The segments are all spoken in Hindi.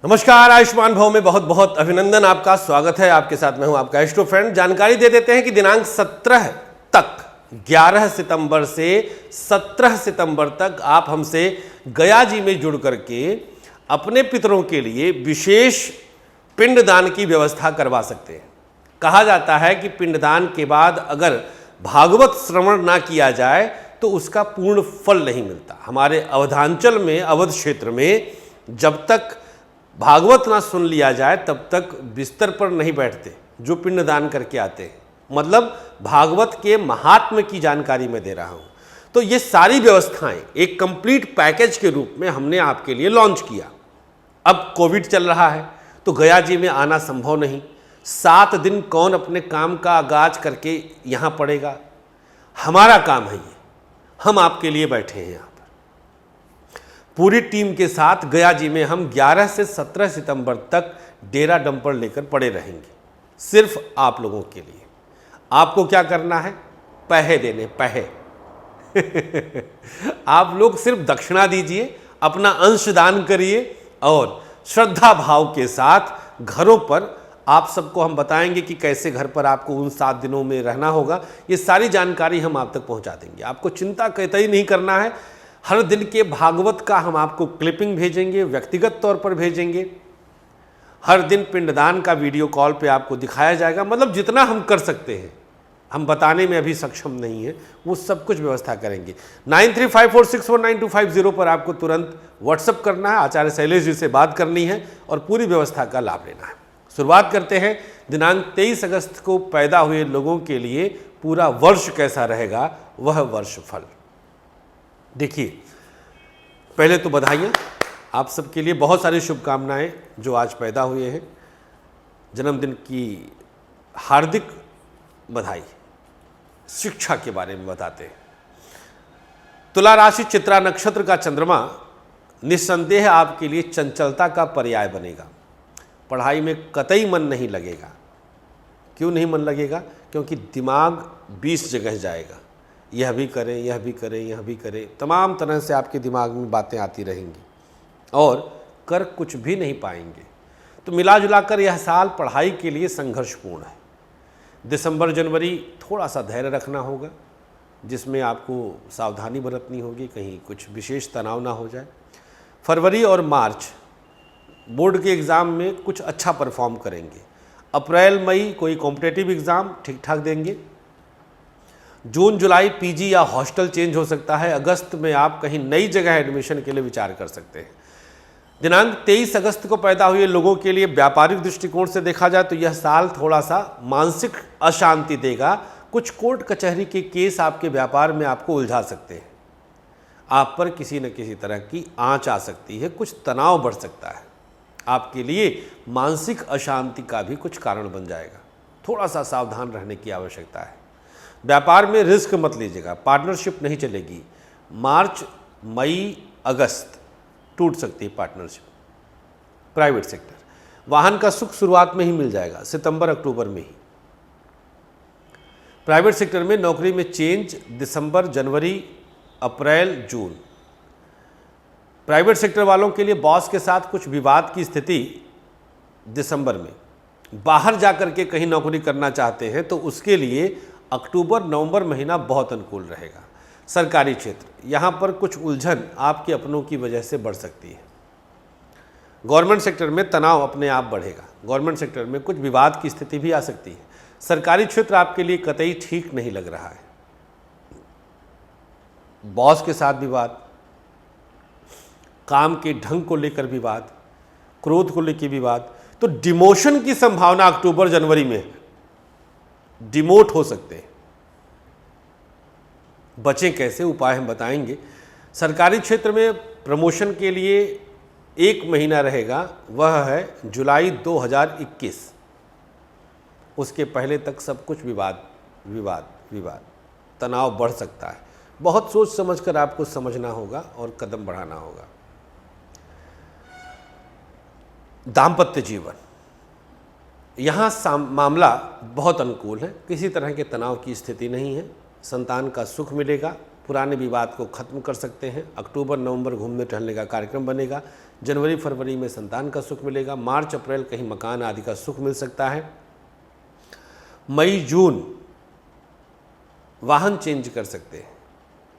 नमस्कार, आयुष्मान भव में बहुत बहुत अभिनंदन। आपका स्वागत है। आपके साथ मैं हूं आपका एस्ट्रो फ्रेंड। जानकारी दे देते हैं कि दिनांक 17 तक 11 सितंबर से 17 सितंबर तक आप हमसे गया जी में जुड़ करके अपने पितरों के लिए विशेष पिंडदान की व्यवस्था करवा सकते हैं। कहा जाता है कि पिंडदान के बाद अगर भागवत श्रवण ना किया जाए तो उसका पूर्ण फल नहीं मिलता। हमारे अवधांचल में, अवध क्षेत्र में जब तक भागवत ना सुन लिया जाए तब तक बिस्तर पर नहीं बैठते जो पिंडदान करके आते हैं। मतलब भागवत के महात्म्य की जानकारी मैं दे रहा हूं। तो ये सारी व्यवस्थाएं एक कंप्लीट पैकेज के रूप में हमने आपके लिए लॉन्च किया। अब कोविड चल रहा है तो गया जी में आना संभव नहीं। 7 दिन कौन अपने काम का आगाज करके यहाँ पड़ेगा। हमारा काम है ये, हम आपके लिए बैठे हैं यहाँ पर। पूरी टीम के साथ गया जी में हम 11 से 17 सितंबर तक डेरा डंपर लेकर पड़े रहेंगे, सिर्फ आप लोगों के लिए। आपको क्या करना है? पैसे देने, पैसे आप लोग सिर्फ दक्षिणा दीजिए, अपना अंश दान करिए और श्रद्धा भाव के साथ घरों पर आप सबको हम बताएंगे कि कैसे घर पर आपको उन 7 दिनों में रहना होगा। ये सारी जानकारी हम आप तक पहुंचा देंगे। आपको चिंता कतई नहीं करना है। हर दिन के भागवत का हम आपको क्लिपिंग भेजेंगे, व्यक्तिगत तौर पर भेजेंगे। हर दिन पिंडदान का वीडियो कॉल पे आपको दिखाया जाएगा। मतलब जितना हम कर सकते हैं, हम बताने में अभी सक्षम नहीं है, वो सब कुछ व्यवस्था करेंगे। 9354619250 पर आपको तुरंत व्हाट्सअप करना है, आचार्य शैलेश जी से बात करनी है और पूरी व्यवस्था का लाभ लेना है। शुरुआत करते हैं। दिनांक 23 अगस्त को पैदा हुए लोगों के लिए पूरा वर्ष कैसा रहेगा, वह वर्ष फल। देखिए, पहले तो बधाइयाँ आप सबके लिए, बहुत सारी शुभकामनाएं जो आज पैदा हुए हैं। जन्मदिन की हार्दिक बधाई। शिक्षा के बारे में बताते हैं। तुला राशि चित्रा नक्षत्र का चंद्रमा निस्संदेह आपके लिए चंचलता का पर्याय बनेगा। पढ़ाई में कतई मन नहीं लगेगा। क्यों नहीं मन लगेगा? क्योंकि दिमाग 20 जगह जाएगा। यह भी करें, यह भी करें, यह भी करें, तमाम तरह से आपके दिमाग में बातें आती रहेंगी और कर कुछ भी नहीं पाएंगे। तो मिला जुला कर यह साल पढ़ाई के लिए संघर्षपूर्ण है। दिसंबर जनवरी थोड़ा सा धैर्य रखना होगा, जिसमें आपको सावधानी बरतनी होगी, कहीं कुछ विशेष तनाव ना हो जाए। फरवरी और मार्च बोर्ड के एग्ज़ाम में कुछ अच्छा परफॉर्म करेंगे। अप्रैल मई कोई कॉम्पिटेटिव एग्ज़ाम ठीक ठाक देंगे। जून जुलाई पीजी या हॉस्टल चेंज हो सकता है। अगस्त में आप कहीं नई जगह एडमिशन के लिए विचार कर सकते हैं। दिनांक 23 अगस्त को पैदा हुए लोगों के लिए व्यापारिक दृष्टिकोण से देखा जाए तो यह साल थोड़ा सा मानसिक अशांति देगा। कुछ कोर्ट कचहरी के केस आपके व्यापार में आपको उलझा सकते हैं। आप पर किसी न किसी तरह की आंच आ सकती है, कुछ तनाव बढ़ सकता है। आपके लिए मानसिक अशांति का भी कुछ कारण बन जाएगा। थोड़ा सा सावधान रहने की आवश्यकता है। व्यापार में रिस्क मत लीजिएगा, पार्टनरशिप नहीं चलेगी। मार्च मई अगस्त टूट सकती है पार्टनरशिप। प्राइवेट सेक्टर, वाहन का सुख शुरुआत में ही मिल जाएगा, सितंबर अक्टूबर में ही। प्राइवेट सेक्टर में नौकरी में चेंज दिसंबर जनवरी अप्रैल जून। प्राइवेट सेक्टर वालों के लिए बॉस के साथ कुछ विवाद की स्थिति दिसंबर में। बाहर जाकर के कहीं नौकरी करना चाहते हैं तो उसके लिए अक्टूबर नवंबर महीना बहुत अनुकूल रहेगा। सरकारी क्षेत्र, यहाँ पर कुछ उलझन आपके अपनों की वजह से बढ़ सकती है। गवर्नमेंट सेक्टर में तनाव अपने आप बढ़ेगा। गवर्नमेंट सेक्टर में कुछ विवाद की स्थिति भी आ सकती है। सरकारी क्षेत्र आपके लिए कतई ठीक नहीं लग रहा है। बॉस के साथ विवाद, काम के ढंग को लेकर विवाद, क्रोध को लेकर विवाद, तो डिमोशन की संभावना अक्टूबर जनवरी में है। डिमोट हो सकते हैं। बचें कैसे, उपाय हम बताएंगे। सरकारी क्षेत्र में प्रमोशन के लिए 1 महीना रहेगा, वह है जुलाई 2021। उसके पहले तक सब कुछ विवाद विवाद विवाद, तनाव बढ़ सकता है। बहुत सोच समझकर आपको समझना होगा और कदम बढ़ाना होगा। दाम्पत्य जीवन, यहाँ मामला बहुत अनुकूल है। किसी तरह के तनाव की स्थिति नहीं है। संतान का सुख मिलेगा। पुराने विवाद को खत्म कर सकते हैं। अक्टूबर नवंबर घूमने टहलने का कार्यक्रम बनेगा। जनवरी फरवरी में संतान का सुख मिलेगा। मार्च अप्रैल कहीं मकान आदि का सुख मिल सकता है। मई जून वाहन चेंज कर सकते हैं।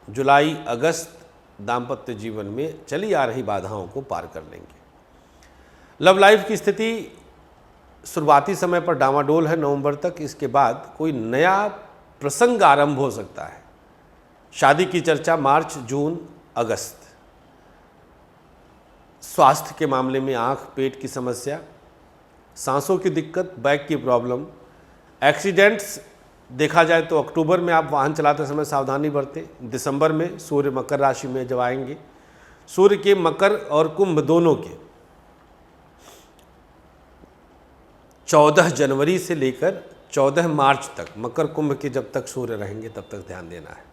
जुलाई अगस्त दाम्पत्य जीवन में चली आ रही बाधाओं को पार कर लेंगे। लव लाइफ की स्थिति शुरुआती समय पर डामाडोल है नवंबर तक, इसके बाद कोई नया प्रसंग आरंभ हो सकता है। शादी की चर्चा मार्च जून अगस्त। स्वास्थ्य के मामले में आँख पेट की समस्या, सांसों की दिक्कत, बैक की प्रॉब्लम, एक्सीडेंट्स देखा जाए तो अक्टूबर में आप वाहन चलाते समय सावधानी बरतें। दिसंबर में सूर्य मकर राशि में जब आएंगे, सूर्य के मकर और कुंभ दोनों के 14 जनवरी से लेकर 14 मार्च तक, मकर कुंभ के जब तक सूर्य रहेंगे तब तक ध्यान देना है।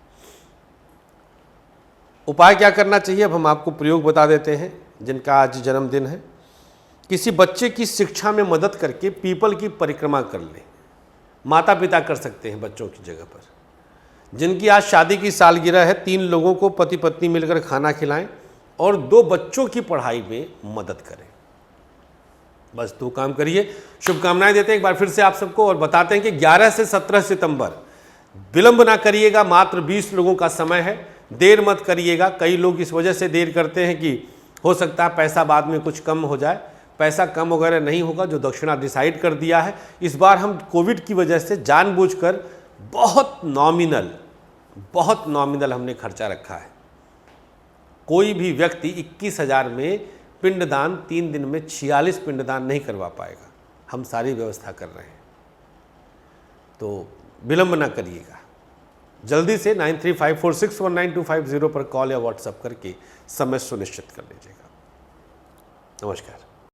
उपाय क्या करना चाहिए अब हम आपको प्रयोग बता देते हैं जिनका आज जन्मदिन है। किसी बच्चे की शिक्षा में मदद करके पीपल की परिक्रमा कर लें। माता पिता कर सकते हैं बच्चों की जगह पर। जिनकी आज शादी की सालगिरह है, 3 लोगों को पति पत्नी मिलकर खाना खिलाएं और 2 बच्चों की पढ़ाई में मदद करें। बस 2 काम करिए। शुभकामनाएं देते हैं एक बार फिर से आप सबको और बताते हैं कि 11 से 17 सितंबर विलंब ना करिएगा। मात्र 20 लोगों का समय है, देर मत करिएगा। कई लोग इस वजह से देर करते हैं कि हो सकता है पैसा बाद में कुछ कम हो जाए। पैसा कम वगैरह नहीं होगा, जो दक्षिणा डिसाइड कर दिया है। इस बार हम कोविड की वजह से जानबूझकर बहुत नॉमिनल हमने खर्चा रखा है। कोई भी व्यक्ति 21,000 में पिंडदान 3 दिन में 46 पिंडदान नहीं करवा पाएगा। हम सारी व्यवस्था कर रहे हैं, तो विलंब ना करिएगा। जल्दी से 9354619250 पर कॉल या व्हाट्सएप करके समय सुनिश्चित कर लीजिएगा। नमस्कार।